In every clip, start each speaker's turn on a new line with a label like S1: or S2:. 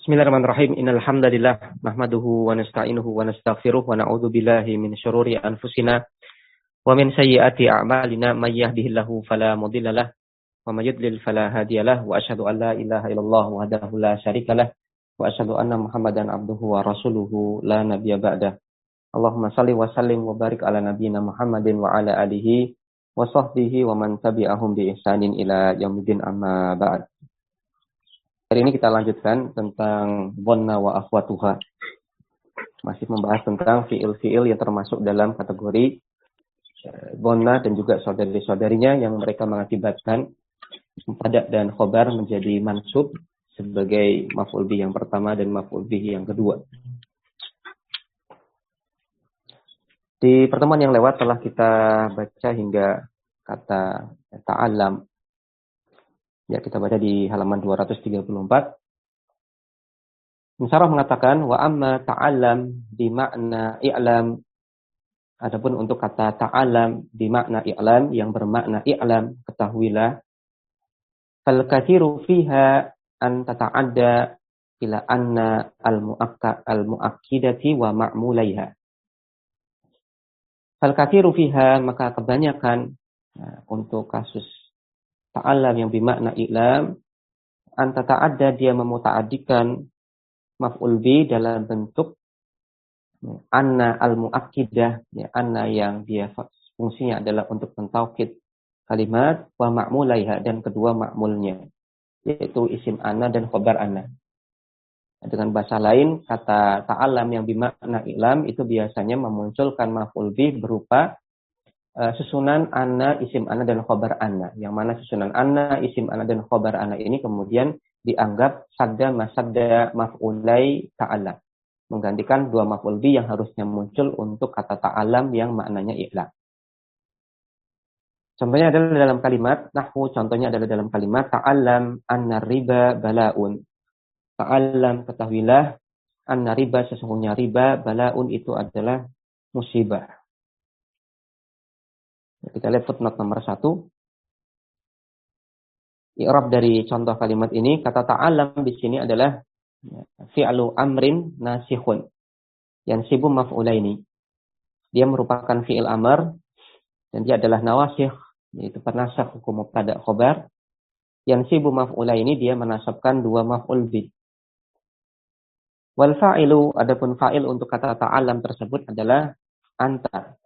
S1: Bismillahirrahmanirrahim. Innal hamdalillah nahmaduhu wa nasta'inuhu wa nastaghfiruh wa na'udzu billahi min syururi anfusina wa min sayyiati a'malina may yahdihillahu fala mudhillalah wa may yudlil fala hadiyalah wa asyhadu an la ilaha illallah wahdahu la syarikalah wa asyhadu anna Muhammadan abduhu wa rasuluhu la nabiyya ba'dah. Allahumma shalli wa sallim wa barik ala nabiyyina Muhammadin wa ala alihi wa sahbihi wa man tabi'ahum bi ihsanin ila yaumiddin amma ba'd. Hari ini kita lanjutkan tentang dhanna wa akhwatuha. Masih membahas tentang fi'il-fi'il yang termasuk dalam kategori dhanna dan juga saudari-saudarinya yang mereka mengakibatkan mubtada' dan khobar menjadi mansub sebagai maf'ul bih yang pertama dan maf'ul bih yang kedua. Di pertemuan yang lewat telah kita baca hingga kata ta'allam. Ya, kita baca di halaman 234. Musarraf mengatakan wa amma ta'allam di makna i'lam. Adapun untuk kata ta'allam di makna i'lam yang bermakna i'lam, ketahuilah. Fal kathiru fiha an tata'adda ila anna al-mu'akkidati wa ma'mulaiha. Fal kathiru fiha, maka kebanyakan untuk kasus ta'allam yang bermakna i'lam, anta ta'adda, dia memuta'addikan maf'ul bi dalam bentuk anna al-mu'akkidah, ya, anna yang dia fungsinya adalah untuk mentaukid kalimat, wa ma'mulaiha, dan kedua ma'mulnya, yaitu isim anna dan khobar anna. Dengan bahasa lain, kata ta'allam yang bermakna i'lam itu biasanya memunculkan maf'ul bi berupa susunan anna, isim anna, dan khobar anna. Yang mana susunan anna, isim anna, dan khobar anna ini kemudian dianggap sadda masadda maf'ulai ta'allam. Menggantikan dua maf'ul bi yang harusnya muncul untuk kata ta'allam yang maknanya i'lam. Contohnya adalah dalam kalimat nahwu, contohnya adalah dalam kalimat ta'allam anna riba bala'un. Ta'allam, ketahuilah, anna riba, sesungguhnya riba, bala'un, itu adalah musibah. Kita lihat footnote nomor 1. I'rab dari contoh kalimat ini, kata ta'allam di sini adalah fi'lu amrin nasikhun yansibu maf'ulaini. Dia merupakan fi'il amr dan dia adalah nawasikh, yaitu penasakh hukum mubtada' khobar. Yansibu maf'ulaini, dia menasabkan dua maf'ul bi. Wal fa'ilu, adapun fa'il untuk kata ta'allam tersebut adalah anta,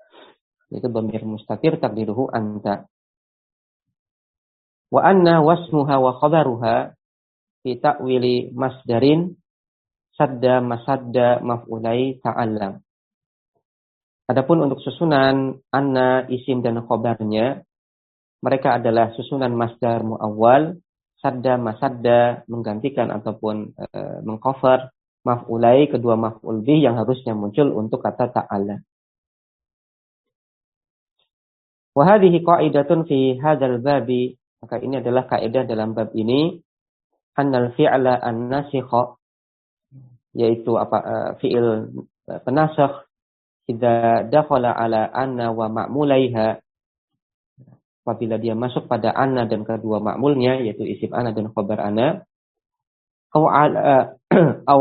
S1: yaitu dhamir mustatir takdiruhu anta. Wa anna wasmuha wa khabaruha fi ta'wili masdarin sadda masadda maf'ulai ta'allam. Adapun untuk susunan anna, isim, dan khabarnya, mereka adalah susunan masdar muawwal, sadda masadda, menggantikan ataupun mengcover maf'ulai, kedua maf'ul bih yang harusnya muncul untuk kata ta'allam. Wa hadhihi qa'idatun fi hadzal babi, maka ini adalah kaidah dalam bab ini, annal fi'la an-nasikha, yaitu fi'il penasakh, idza dakhala ala anna wa ma'mulaiha, apabila dia masuk pada anna dan kedua ma'mulnya, yaitu isim anna dan khabar anna, au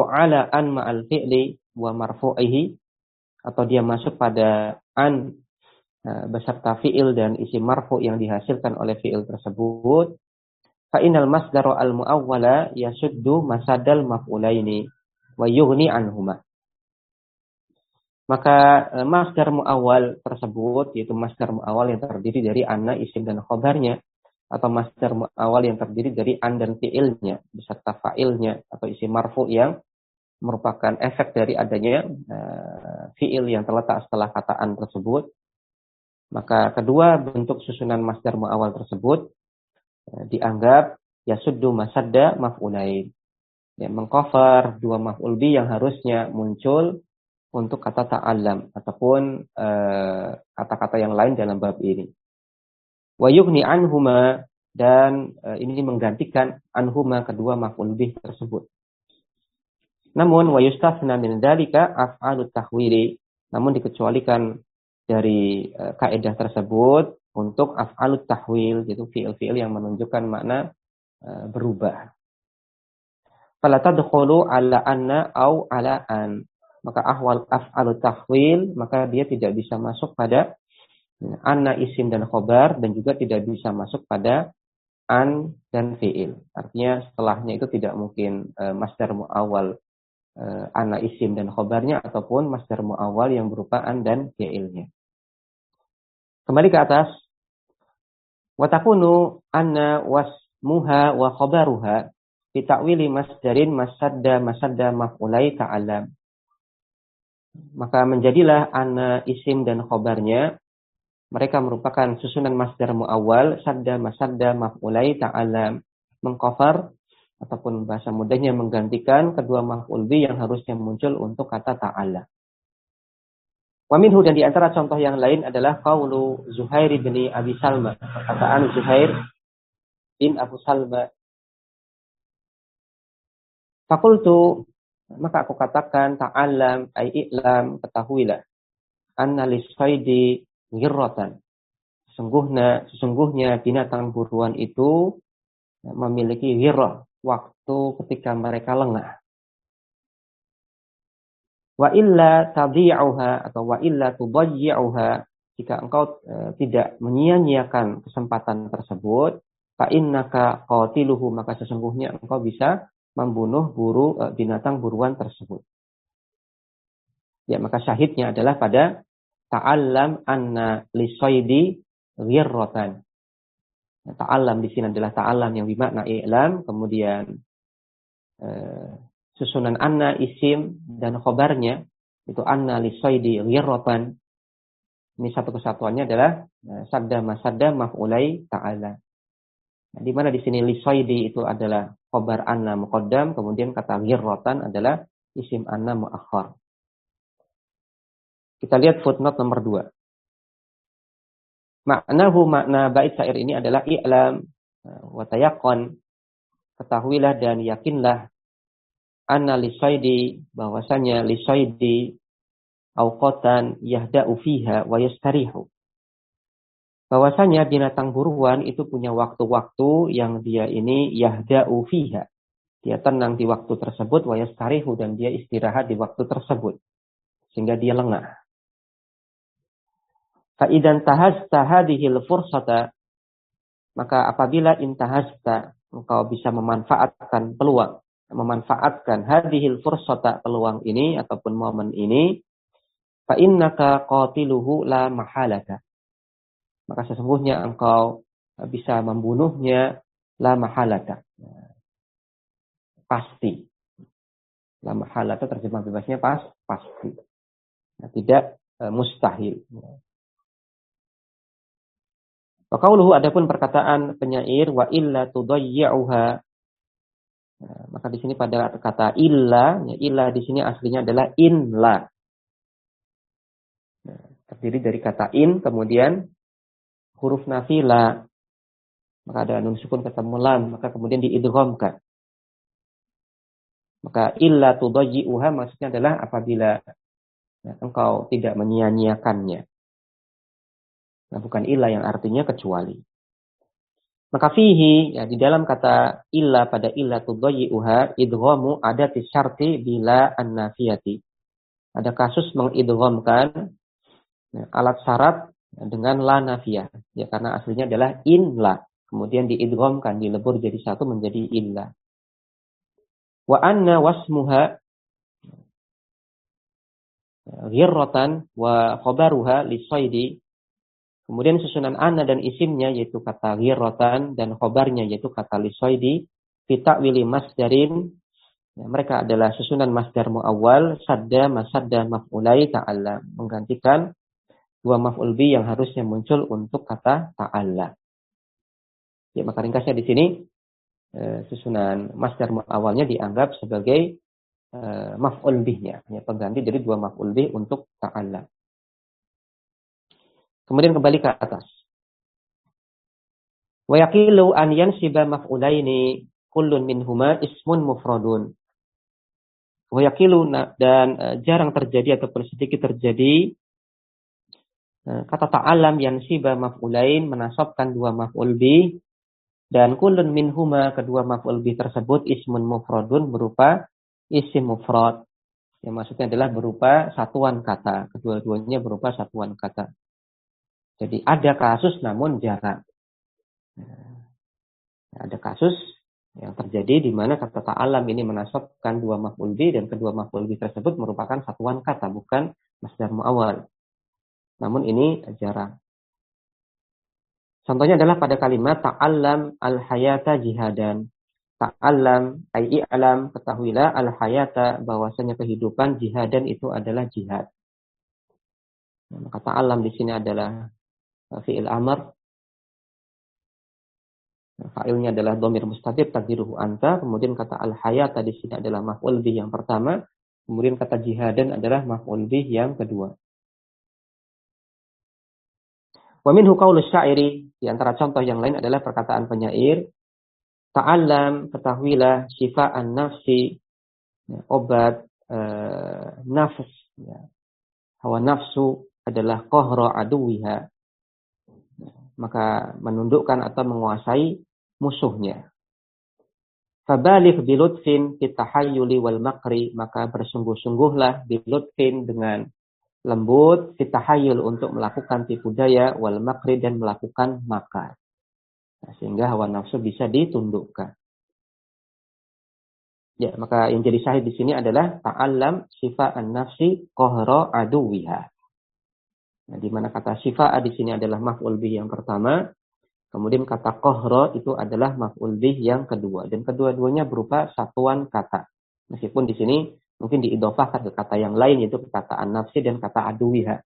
S1: ala an ma'al fi'li wa marfu'ihi, atau dia masuk pada an beserta fi'il dan isim marfu yang dihasilkan oleh fi'il tersebut, fa innal masdara al muawwala yasuddu masadal maf'ulaini wa yughni anhuma. Maka masdar muawwal tersebut, yaitu masdar muawwal yang terdiri dari anna, isim, dan khabarnya, atau masdar muawwal yang terdiri dari an dan fi'ilnya beserta fa'ilnya atau isim marfu yang merupakan efek dari adanya fi'il yang terletak setelah kata an tersebut, maka kedua bentuk susunan masdar muawwal tersebut dianggap yasuddu masadda maf'ulain, ya, mengcover dua maf'ul bi yang harusnya muncul untuk kata ta'allam ataupun kata-kata yang lain dalam bab ini. Wa yughni anhuma, dan ini menggantikan anhuma, kedua maf'ul bih tersebut. Namun wa yustafna min dzalika af'alut tahwili, namun dikecualikan dari kaidah tersebut untuk af'alut tahwil, yaitu fi'il-fi'il yang menunjukkan makna berubah. Fala tadkhulu ala anna au ala an. Maka ahwal af'alu tahwil, maka dia tidak bisa masuk pada anna isim dan khobar, dan juga tidak bisa masuk pada an dan fi'il. Artinya setelahnya itu tidak mungkin masdar mu'awwal anna isim dan khobarnya, ataupun masdar mu'awwal yang berupa an dan fi'ilnya. Kembali ke atas. Watakunu anna wasmuha wa khobaruha bita'wili masdarin masadda maf'ulai ta'alam. Maka menjadilah anna isim dan khobarnya, mereka merupakan susunan masdar mu'awwal, sadda masadda maf'ulai ta'alam, mengcover ataupun bahasa mudahnya menggantikan kedua maf'ul bi yang harusnya muncul untuk kata ta'ala. Wa minhu, dan di antara contoh yang lain adalah qaulu Zuhair bin Abi Salma, perkataan Zuhair bin Abu Salma. Fakultu, maka aku katakan, ta'alam ay i'lam, ketahuilah, anna lisfaidi ghirratan, sesungguhnya binatang buruan itu memiliki ghirrah, waktu ketika mereka lengah. Wa illa tadhi'uha, atau wa illa tudayyi'uha, jika engkau tidak menyia-nyiakan kesempatan tersebut, fa innaka qatiluhu, maka sesungguhnya engkau bisa membunuh binatang buruan tersebut. Ya, maka syahidnya adalah pada ta'allam anna lisaidi ghirratan. Ta'allam di sini adalah ta'allam yang bermakna i'lam, kemudian susunan anna isim dan khobarnya itu anna lisaidi ghirratan. Ini satu kesatuannya adalah sadda masadda maf'ulai ta'ala. Nah, di mana di sini lisaidi itu adalah khobar anna muqaddam, kemudian kata ghirratan adalah isim anna muakhar. Kita lihat footnote nomor 2. Makna bait syair ini adalah i'lam wa tayaqqan, ketahuilah dan yakinlah, anna lisaidi, bahwasanya lisaidi awqatan yahda'u fiha wa yastarihu, bahwasanya binatang buruan itu punya waktu-waktu yang dia ini yahda'u fiha, dia tenang di waktu tersebut, wa yastarihu, dan dia istirahat di waktu tersebut sehingga dia lengah. Fa idan tahasta hadhil fursata, maka apabila intahasta, engkau bisa memanfaatkan peluang, memanfaatkan hadhil fursata, peluang ini ataupun momen ini, fa innaka qatiluhu la mahalata, maka sesungguhnya engkau bisa membunuhnya la mahalata, pasti. La mahalata terjemah bebasnya pasti. Nah, tidak mustahil. Wa qauluhu, adapun perkataan penyair, wa illa tudayyi'uha, maka di sini pada kata illa, ya, illa di sini aslinya adalah inla. Nah, terdiri dari kata in, kemudian huruf nafi la, maka ada nun sukun ketemu lam, maka kemudian diidghamkan. Maka illa tudayyi'uha maksudnya adalah apabila engkau tidak menyia-nyiakannya. Nah, bukan illa yang artinya kecuali. Maka fihi, ya, di dalam kata illa pada illa tudayyi'uha, idghamu adati syarti bila an-nafiyati. Ada kasus mengidghamkan alat syarat dengan la nafiyah. Ya, karena aslinya adalah in la. Kemudian diidghamkan, dilebur jadi satu menjadi illa. Wa anna wasmuha ghirratan wa khobaruha lisaidi. Kemudian susunan anna dan isimnya yaitu kata ghirratan, dan khobarnya yaitu kata lisaidi, fi ta'wili masdarin, ya, mereka adalah susunan masdar muawwal, sadda masadda maf'ulai ta'ala, menggantikan dua maf'ul bi yang harusnya muncul untuk kata ta'ala. Ya, maka ringkasnya di sini susunan masdar muawwalnya dianggap sebagai maf'ul bihnya, ya, pengganti dari dua maf'ul bih untuk ta'ala. Kemudian kembali ke atas. Wa yaqilu an yansiba maf'ulaini kullun minhuma ismun mufradun. Wa yaqilu, dan jarang terjadi ataupun sedikit terjadi kata ta'alam yansiba maf'ulain, menasabkan dua maf'ul bi, Dan kullun minhuma, kedua maf'ul bih tersebut, ismun mufradun, berupa isim mufrad. Yang maksudnya adalah berupa satuan kata. Kedua-duanya berupa satuan kata. Jadi ada kasus namun jarang. Ada kasus yang terjadi di mana kata ta'alam ini menasabkan dua maf'ul bih, dan kedua maf'ul bih tersebut merupakan satuan kata, bukan masdar mu'awwal. Namun ini jarang. Contohnya adalah pada kalimat ta'allam al-hayata jihadan. Ta'allam ai i'lam, ketahuilah al-hayata, bahwasanya kehidupan, jihadan itu adalah jihad. Nah, maka ta'allam di sini adalah fi'il amr. Fa'ilnya adalah dhamir mustatir taqdiruhu anta, kemudian kata al-hayata di sini adalah maf'ul bih yang pertama, kemudian kata jihadan adalah maf'ul bih yang kedua. Wa minhu qaulus syairi, di antara contoh yang lain adalah perkataan penyair, ta'allam, ketahuilah, syifa'an nafsi, ya, obat nafs, ya. Hawa nafsu adalah qahra aduwiha, maka menundukkan atau menguasai musuhnya. Fabaligh bilutfin fitahayyuli wal makri, maka bersungguh-sungguhlah bilutfin, dengan lembut, fitahayyul, untuk melakukan tipu daya, wal makri, dan melakukan makar. Nah, sehingga hawa nafsu bisa ditundukkan. Ya, maka yang jadi syahid di sini adalah ta'allam sifa'an nafsi qahra aduwiha. Nah, di mana kata sifa'a di sini adalah maf'ul bih yang pertama, kemudian kata qahra itu adalah maf'ul bih yang kedua, dan kedua-duanya berupa satuan kata. Meskipun di sini mungkin diidhofahkan ke kata yang lain, yaitu kata an-nafsi dan kata aduwiha.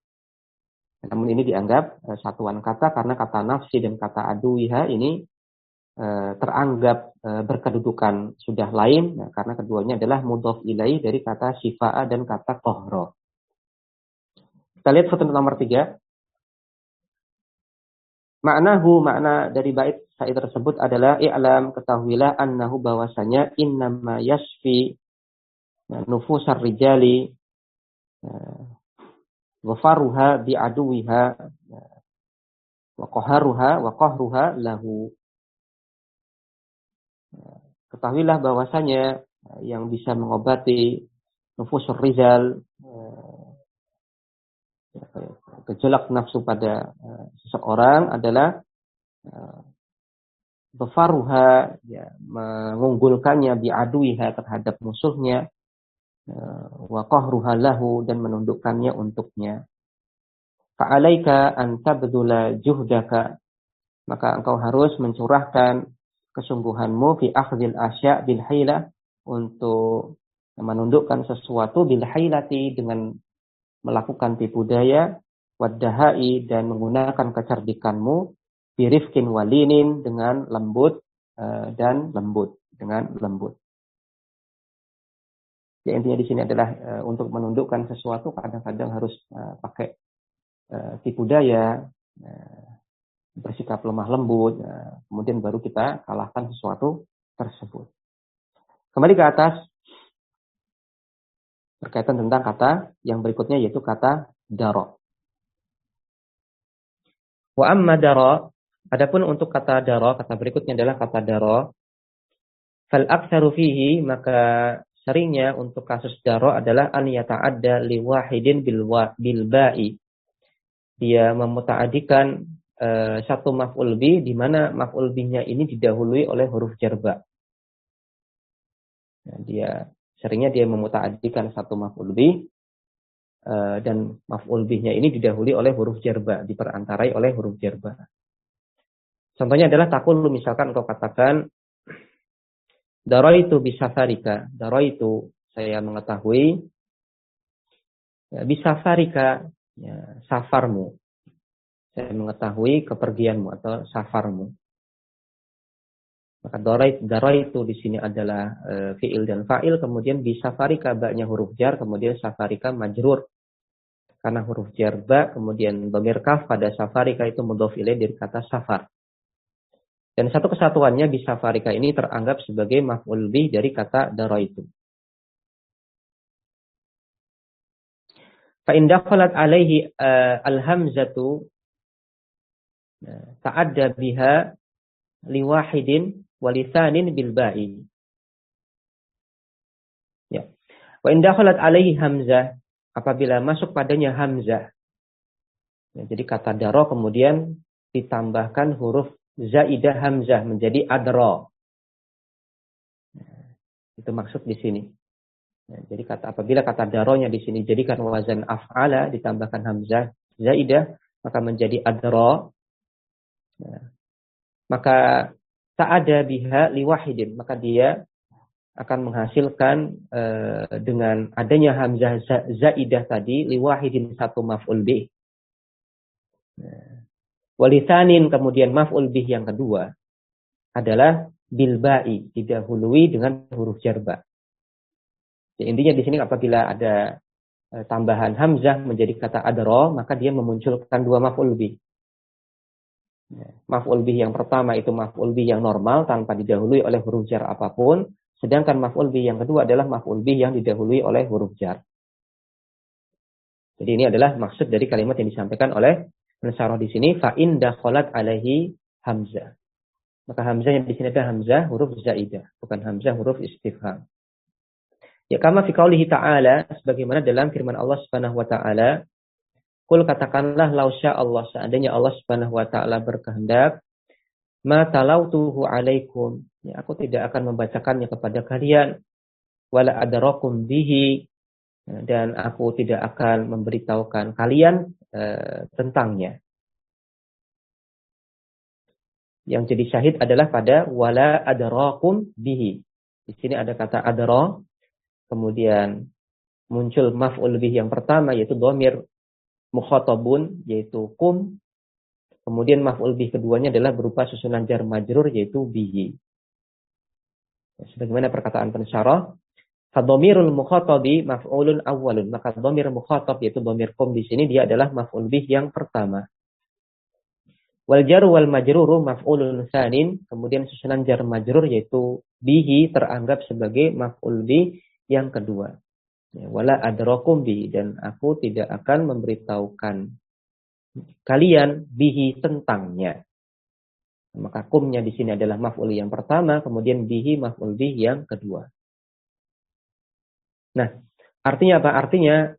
S1: Namun ini dianggap satuan kata karena kata nafsi dan kata aduwiha ini teranggap berkedudukan sudah lain, nah, karena keduanya adalah mudhof ilaih dari kata syifa'a dan kata qahra. Kita lihat footnote nomor 3. Maknahu, makna dari bait syair tersebut adalah i'lam, ketahuilah, annahu, bahwasanya, innama yasfi nufusar rijali wa faruha bi aduwiha wa qahruha lahu. Ketahuilah bahwasanya yang bisa mengobati nufusur rijal, gejolak nafsu pada seseorang, adalah befaruha, ya, mengunggulkannya, bi'aduiha, terhadap musuhnya, wa qahruha lahu, dan menundukkannya untuknya. Fa'alaika an tabdula juhdaka, maka engkau harus mencurahkan kesungguhanmu, fi akhdhil asya' bil hailah, untuk menundukkan sesuatu, bil hailati, dengan melakukan tipu daya, waddahai, dan menggunakan kecerdikanmu, birifkin walinin, dengan lembut dan lembut, dengan lembut. Ya, intinya di sini adalah untuk menundukkan sesuatu kadang-kadang harus pakai tipu daya, bersikap lemah lembut, kemudian baru kita kalahkan sesuatu tersebut. Kembali ke atas, berkaitan tentang kata yang berikutnya, yaitu kata daro. Wa amma daro, adapun untuk kata daro, kata berikutnya adalah kata daro. Fal aktsaru fihi, maka seringnya untuk kasus daro adalah an yata'adda li wahidin bil ba'i. Dia memutaadikan satu maf'ul bih, di mana maf'ul bihnya ini didahului oleh huruf jarba. Nah, seringnya dia memutaadikan satu maf'ul bih, dan maf'ul bihnya ini didahului oleh huruf jarba, diperantarai oleh huruf jarba. Contohnya adalah taqulu, misalkan engkau katakan, daraitu bisafarika, daraitu, saya mengetahui, ya, bisafarika, ya, safarmu. Saya mengetahui kepergianmu atau safarmu. Maka daraitu di sini adalah fi'il dan fa'il, kemudian bisafarika, ba-nya huruf jar, kemudian safarika majrur. Karena huruf jar ba, kemudian dhamir kaf pada safarika itu mudhof ilaih dari kata safar. Dan satu kesatuannya bisafarika ini teranggap sebagai maf'ul bih dari kata daraitu. Fa in dakhalat alaihi al-hamzatu ta'adda biha liwahidin walisanin bil ba'i. Ya. Wa in dakhalat alaihi hamzah, apabila masuk padanya hamzah. Ya, jadi kata daro kemudian ditambahkan huruf zaidah hamzah menjadi adra. Itu maksud di sini. Ya, jadi apabila kata daronya di sini jadikan wazan af'ala ditambahkan hamzah zaidah maka menjadi adra. Ya. Maka ta'ada biha liwahidin, maka dia akan menghasilkan dengan adanya hamzah zaidah tadi liwahidin satu maf'ul bih. Walisanin kemudian maf'ul bih yang kedua adalah bilba'i, didahului dengan huruf jarba. Ya, intinya di sini apabila ada tambahan hamzah menjadi kata adra, maka dia memunculkan dua maf'ul bih. Maf'ul bih yang pertama itu maf'ul bih yang normal tanpa didahului oleh huruf jar apapun, sedangkan maf'ul bih yang kedua adalah maf'ul bih yang didahului oleh huruf jar. Jadi ini adalah maksud dari kalimat yang disampaikan oleh pensyarah di sini, fa in dakhalat alaihi hamzah. Maka hamzah yang di sini ada hamzah huruf zaidah, bukan hamzah huruf istifham. Ya kama fi qaulihi ta'ala, sebagaimana dalam firman Allah Subhanahu wa taala, qul katakanlah lausya Allah, seandainya Allah Subhanahu wa taala berkehendak, ma talautuhu alaikum, ya aku tidak akan membacakannya kepada kalian, wala adrakum bihi, dan aku tidak akan memberitahukan kalian tentangnya. Yang jadi syahid adalah pada wala adrakum bihi. Di sini ada kata adra, kemudian muncul maf'ul bih yang pertama yaitu dhamir mukhatabun yaitu kum. Kemudian maf'ul bih keduanya adalah berupa susunan jar majrur yaitu bihi. Sebagaimana perkataan pensyarah, fadhamirul mukhatabi maf'ulun awwalun. Maka dhamir mukhatab yaitu dhamir kum di sini dia adalah maf'ul bih yang pertama. Wal jaru wal majruru maf'ulun tsanin, kemudian susunan jar majrur yaitu bihi teranggap sebagai maf'ul bih yang kedua. Ya, wala adrakum bihi, dan aku tidak akan memberitahukan kalian bihi tentangnya. Maka kumnya di sini adalah maf'ul yang pertama, kemudian bihi maf'ul bih yang kedua. Nah, artinya apa? Artinya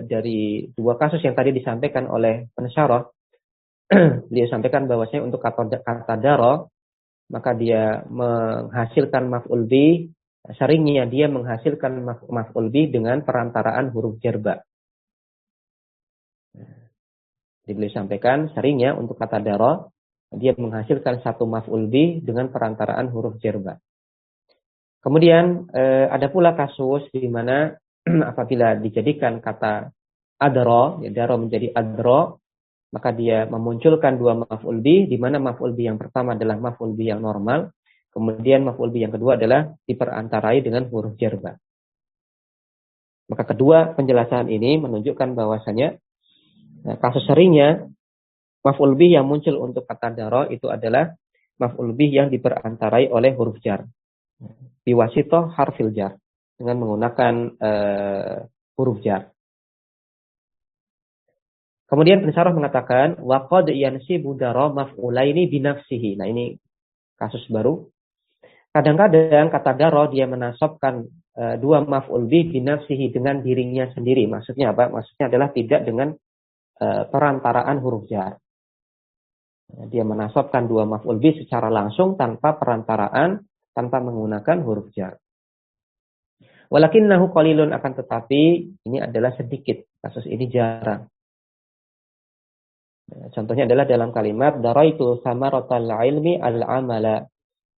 S1: dari dua kasus yang tadi disampaikan oleh pensyarah, dia sampaikan bahwasanya untuk kata daro, maka dia menghasilkan maf'ul bih, seringnya dia menghasilkan maf'ul bih dengan perantaraan huruf jarba. Jadi beliau sampaikan seringnya untuk kata daro, dia menghasilkan satu maf'ul bih dengan perantaraan huruf jarba. Kemudian ada pula kasus di mana apabila dijadikan kata adro, ya daro menjadi adro, maka dia memunculkan dua maf'ul bih, di mana maf'ul bih yang pertama adalah maf'ul bih yang normal, kemudian maf'ul bih yang kedua adalah diperantarai dengan huruf jarba. Maka kedua penjelasan ini menunjukkan bahwasanya kasus seringnya maf'ul bih yang muncul untuk kata daro itu adalah maf'ul bih yang diperantarai oleh huruf jar. Biwasitoh harfil jar, dengan menggunakan huruf jar. Kemudian pensyarah mengatakan waqad yansibu daro maf'ulaini binafsihi. Nah, ini kasus baru. Kadang-kadang kata daro dia menasabkan dua maf'ul bih binafsihi dengan dirinya sendiri. Maksudnya apa? Maksudnya adalah tidak dengan perantaraan huruf jar. Dia menasabkan dua maf'ul bih secara langsung tanpa perantaraan, tanpa menggunakan huruf jar. Walakinnahu qalilun, akan tetapi ini adalah sedikit. Kasus ini jarang. Contohnya adalah dalam kalimat daraitu samaratal ilmi al-amala.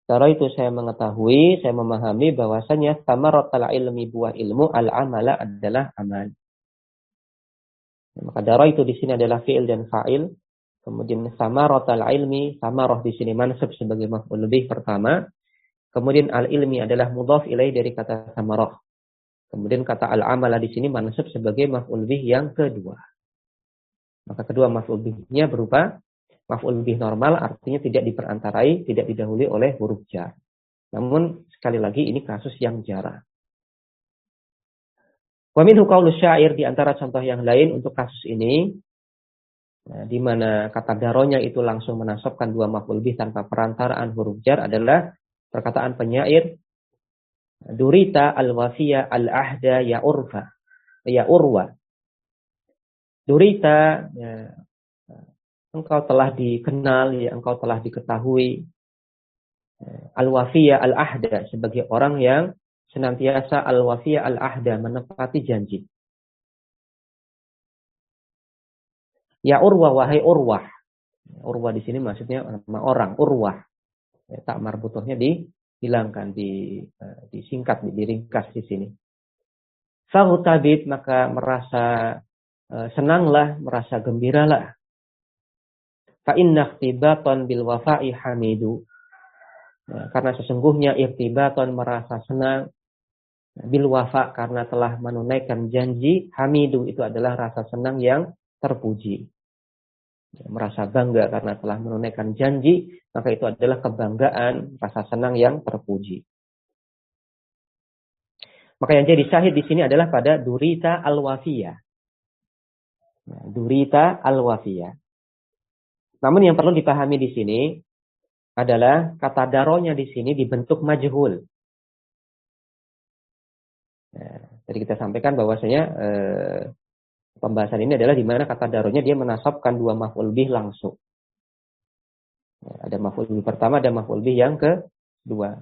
S1: Daraitu, saya mengetahui, saya memahami bahwasanya samaratal ilmi, buah ilmu, al-amala adalah amal. Maka daraitu di sini adalah fi'il dan fa'il. Kemudian samaratal ilmi, samarah di sini mansub sebagai maf'ul bih pertama. Kemudian al-ilmi adalah mudhaf ilaih dari kata samarah. Kemudian kata al-amala di sini mansub sebagai maf'ul bih yang kedua. Maka kedua maf'ul bihnya berupa maf'ul bih normal, artinya tidak diperantarai, tidak didahului oleh huruf jar. Namun sekali lagi ini kasus yang jarang. Wa minhu qaulus syair, di antara contoh yang lain untuk kasus ini, Nah, di mana kata daronya itu langsung menasabkan dua maf'ul bih tanpa perantaraan huruf jar adalah perkataan penyair, durita al-wafiya al-ahda ya urfa, ya urwa. Durita, ya, engkau telah dikenal, ya, engkau telah diketahui, al-wafiya al-ahda sebagai orang yang senantiasa al-wafiya al-ahda menepati janji. Ya urwa, wahai urwah. Urwah di sini maksudnya nama orang, urwah. Ya, tak marbutohnya dihilangkan, disingkat, diringkas di sini. Fahutabit, maka merasa senanglah, merasa gembiralah. Fa inna ikhtibaton bil wafa'i hamidu. Ya, karena sesungguhnya ikhtibaton merasa senang, bil wafa karena telah menunaikan janji, hamidu itu adalah rasa senang yang terpuji. Ya, merasa bangga karena telah menunaikan janji, maka itu adalah kebanggaan, rasa senang yang terpuji. Maka yang jadi syahid di sini adalah pada durita al-wafiyah. Ya, durita al-wafiyah. Namun yang perlu dipahami di sini adalah kata daronya di sini dibentuk majhul. Nah, tadi kita sampaikan bahwasanya pembahasan ini adalah di mana kata daronya dia menasabkan dua maf'ul bih langsung. Nah, ada maf'ul bih pertama, ada maf'ul bih yang kedua.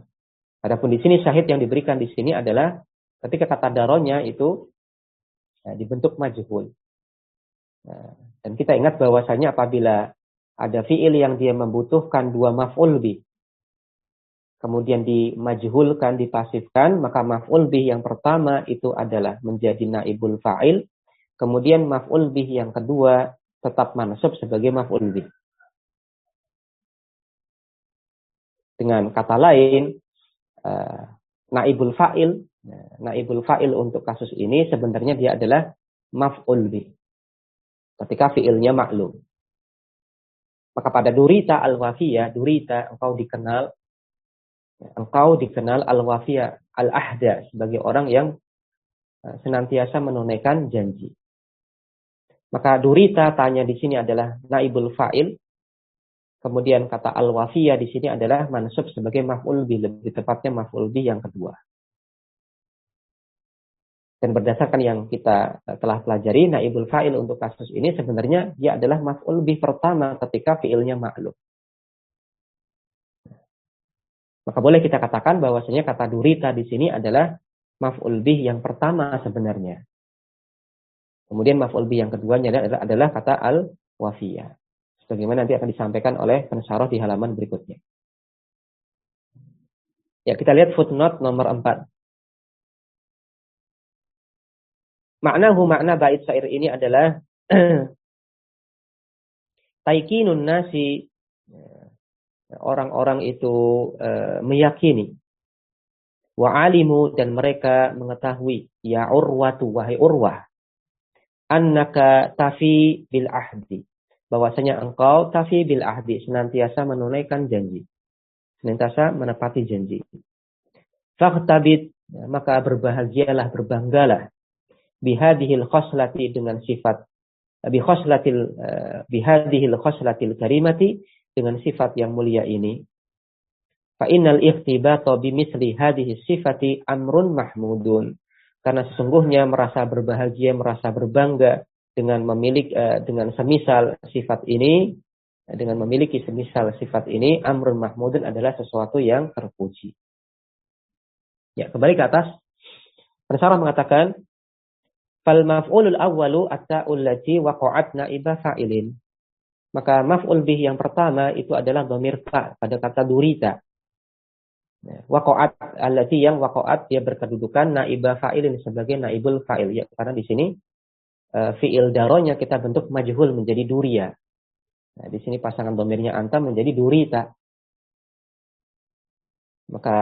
S1: Adapun di sini syahid yang diberikan di sini adalah ketika kata daronya itu dibentuk majhul. Nah, dan kita ingat bahwasanya apabila ada fiil yang dia membutuhkan dua maf'ul bih, kemudian dimajhulkan, dipasifkan, maka maf'ul bih yang pertama itu adalah menjadi naibul fa'il, kemudian maf'ul bih yang kedua tetap mansub sebagai maf'ul bih. Dengan kata lain, naibul fa'il untuk kasus ini sebenarnya dia adalah maf'ul bih ketika fiilnya maklum. Maka pada durita al-wafiyah, durita engkau dikenal al-wafiyah al-ahda sebagai orang yang senantiasa menunaikan janji. Maka durita tanya di sini adalah naibul fa'il. Kemudian kata al-wafiyah di sini adalah mansub sebagai maf'ul bih, lebih tepatnya maf'ul bih yang kedua. Dan berdasarkan yang kita telah pelajari, naibul fa'il untuk kasus ini sebenarnya dia adalah maf'ul bih pertama ketika fiilnya maklum. Maka boleh kita katakan bahwasanya kata durita di sini adalah maf'ul bih yang pertama sebenarnya. Kemudian maf'ul bih yang keduanya adalah kata al-wafiyah. Sebagaimana nanti akan disampaikan oleh pensyarah di halaman berikutnya. Ya, kita lihat footnote nomor 4. Makna bait syair ini adalah taikinun nasi, orang-orang itu meyakini, wa alimu dan mereka mengetahui, ya urwatu wahai urwah, annaka tafi bil ahdi, bahwasanya engkau tafi bil ahdi senantiasa menunaikan janji, senantiasa menepati janji. Fakhtabit, maka berbahagialah, berbanggalah, bihadihil khoslati dengan sifat, bihadihil khoslatil karimati dengan sifat yang mulia ini. Fa innal ikhtibata bimithli hadhihi sifati amrun mahmudun. Karena sesungguhnya merasa berbahagia, merasa berbangga dengan memiliki dengan semisal sifat ini, dengan memiliki semisal sifat ini, amrun mahmudun adalah sesuatu yang terpuji. Ya, kembali ke atas. Pensyarah mengatakan, fal maf'ulul awwalu at-ta'ul lati waqa'at naiba fa'ilin. Maka maf'ul bih yang pertama itu adalah dhamir ta pada kata durita. Waqa'at allati yang waqa'at dia berkedudukan naiba fa'ilin sebagai naibul fa'il, ya, karena di sini fi'il daronya kita bentuk majhul menjadi duria. Nah, di sini pasangan dhamirnya anta menjadi durita. Maka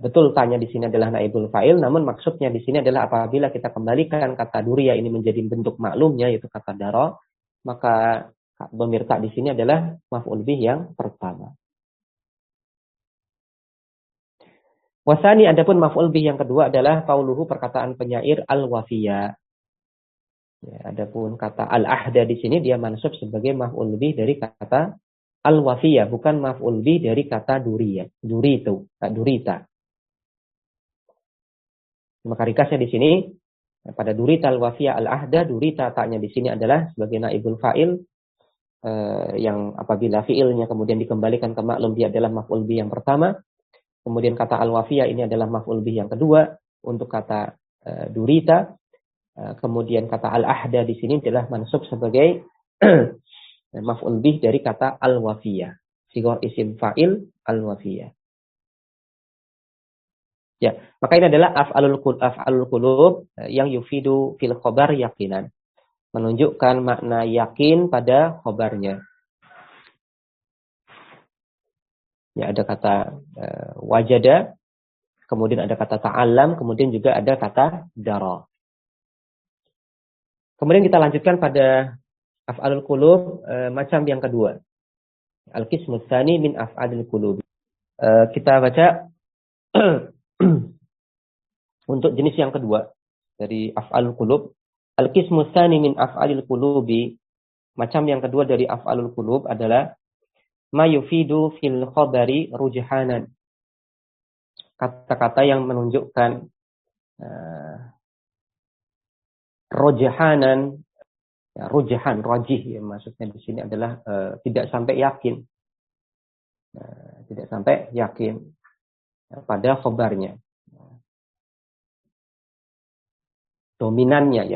S1: betul tanya di sini adalah naibul fa'il, namun maksudnya di sini adalah apabila kita kembalikan kata duria ini menjadi bentuk maklumnya yaitu kata daro, maka dhamir ta di sini adalah maf'ul bih yang pertama. Wasani, adapun maf'ul bih yang kedua adalah qauluhu perkataan penyair al-wafiyah. Ya, adapun kata al-ahda di sini dia mansub sebagai maf'ul bih dari kata al-wafiyah, bukan maf'ul bih dari kata duriyah. Duritu, durita. Maka ringkasnya di sini pada durita al-wafiyah al-ahda, durita taknya di sini adalah sebagai naibul fa'il yang apabila fiilnya kemudian dikembalikan ke maklum dia adalah maf'ul bih yang pertama. Kemudian kata al-wafiyah ini adalah maf'ul bih yang kedua untuk kata durita. Kemudian kata al-ahda di sini adalah mansub sebagai maf'ul bih dari kata al-wafiyah. Sighah isim fa'il al-wafiyah. Ya, maka ini adalah af'alul qulub yang yufidu fil khobar yakinan. Menunjukkan makna yakin pada khobarnya. Ya, ada kata wajada, kemudian ada kata ta'allam, kemudian juga ada kata dara. Kemudian kita lanjutkan pada af'alul qulub macam yang kedua. Al-qismu tsani min af'alil qulub. Kita baca untuk jenis yang kedua dari af'alul qulub. Al-qismu tsani min af'alil qulubi. Macam yang kedua dari af'alul qulub adalah ma yufidu fil khabari rujhanan. Kata-kata yang menunjukkan rujhanan, ya, rujhan, rajih ya, maksudnya di sini adalah tidak sampai yakin. Tidak sampai yakin pada khabarnya. Dominannya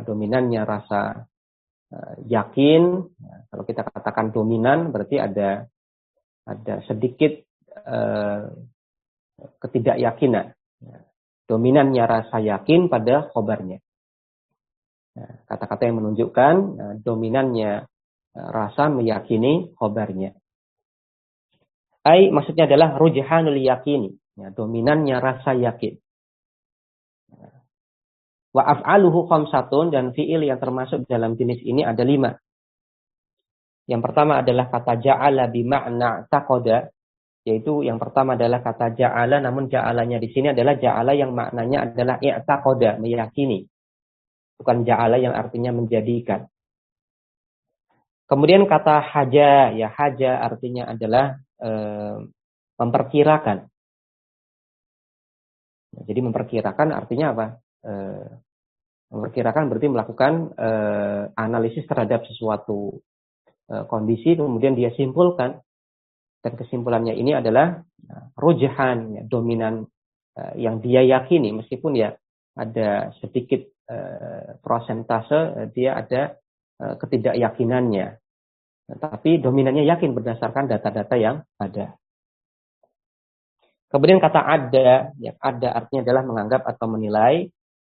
S1: dominannya rasa yakin. Kalau kita katakan dominan berarti ada sedikit ketidakyakinan. Dominannya rasa yakin pada khabarnya. Kata-kata yang menunjukkan dominannya rasa meyakini khabarnya. Maksudnya adalah rujhanul yakini, ya, dominannya rasa yakin. Wa af'aluhu khamsatun, dan fi'il yang termasuk dalam jenis ini ada 5. Yang pertama adalah kata ja'ala bima'na taqada, yaitu yang pertama adalah kata ja'ala, namun ja'alanya di sini adalah ja'ala yang maknanya adalah i'taqada, meyakini. Bukan ja'ala yang artinya menjadikan. Kemudian kata haja, ya haja artinya adalah memperkirakan. Jadi memperkirakan artinya apa? Memperkirakan berarti melakukan analisis terhadap sesuatu kondisi, kemudian dia simpulkan, dan kesimpulannya ini adalah rujhan, ya, dominan yang dia yakini, meskipun ya ada sedikit prosentase dia ada ketidakyakinannya, tapi dominannya yakin berdasarkan data-data yang ada. Kemudian kata ada, ya ada artinya adalah menganggap atau menilai.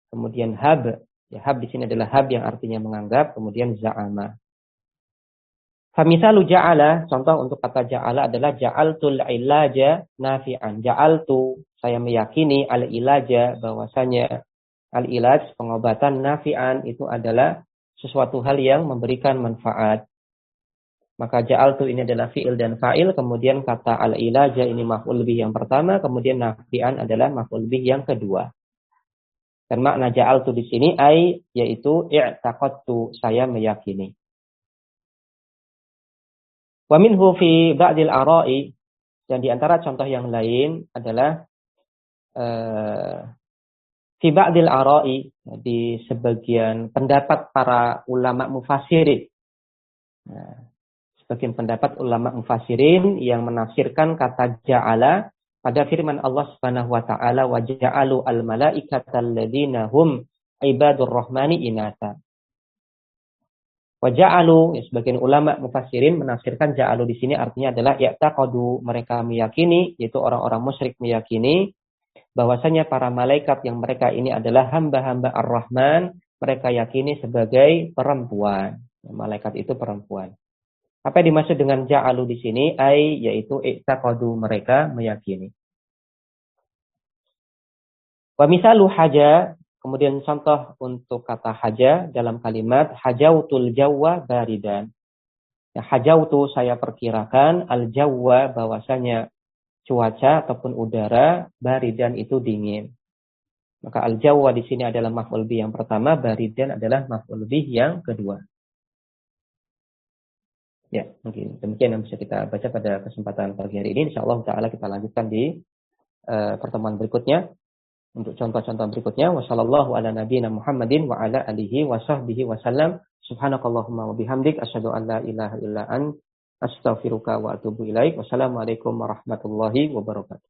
S1: Kemudian hab, ya hab di sini adalah hab yang artinya menganggap. Kemudian za'ama. Famisalu ja'ala, contoh untuk kata ja'ala adalah ja'altul ilaja nafi'an. Ja'altu, saya meyakini al-ilaja, bahwasanya al-ilaj, pengobatan, nafi'an, itu adalah sesuatu hal yang memberikan manfaat. Maka ja'altu ini adalah fi'il dan fa'il, kemudian kata al-ilaja ini maf'ul bih yang pertama, kemudian nafi'an adalah maf'ul bih yang kedua. Dan makna ja'altu di sini yaitu i'taqadtu, saya meyakini. Wa minhu fi ba'dil ara'i, dan di antara contoh yang lain adalah fi ba'dil ara'i, di sebagian pendapat para ulama mufassirin. Sebagian pendapat ulama mufassirin yang menafsirkan kata ja'ala pada firman Allah Subhanahu wa taala, wa ja'alu al-malaikata alladziina hum ibadur rahmani inatha. Wa ja'alu, ya, sebagian ulama mufassirin menafsirkan ja'alu di sini artinya adalah ya'taqadu, mereka meyakini, yaitu orang-orang musyrik meyakini bahwasanya para malaikat yang mereka ini adalah hamba-hamba Ar-Rahman, mereka yakini sebagai perempuan. Malaikat itu perempuan. Apa yang dimaksud dengan ja'alu di sini? Yaitu i'taqadu, mereka meyakini. Wa misalu haja, kemudian contoh untuk kata haja dalam kalimat hajautul jawwa baridan. Ya, hajautu, saya perkirakan, al-jawwa, bahwasanya cuaca ataupun udara, baridan itu dingin. Maka al-jawwa di sini adalah maf'ul bih yang pertama, baridan adalah maf'ul bih yang kedua. Ya, mungkin demikian yang bisa kita baca pada kesempatan pagi hari ini. Insyaallah taala kita lanjutkan di pertemuan berikutnya. Untuk contoh-contoh berikutnya, wassallallahu ala nabiyina Muhammadin wa ala alihi wa sahbihi wasallam. Subhanakallahumma wa bihamdik asyhadu an la ilaha illa ant astaghfiruka wa atubu ilaik. Wassalamualaikum warahmatullahi wabarakatuh.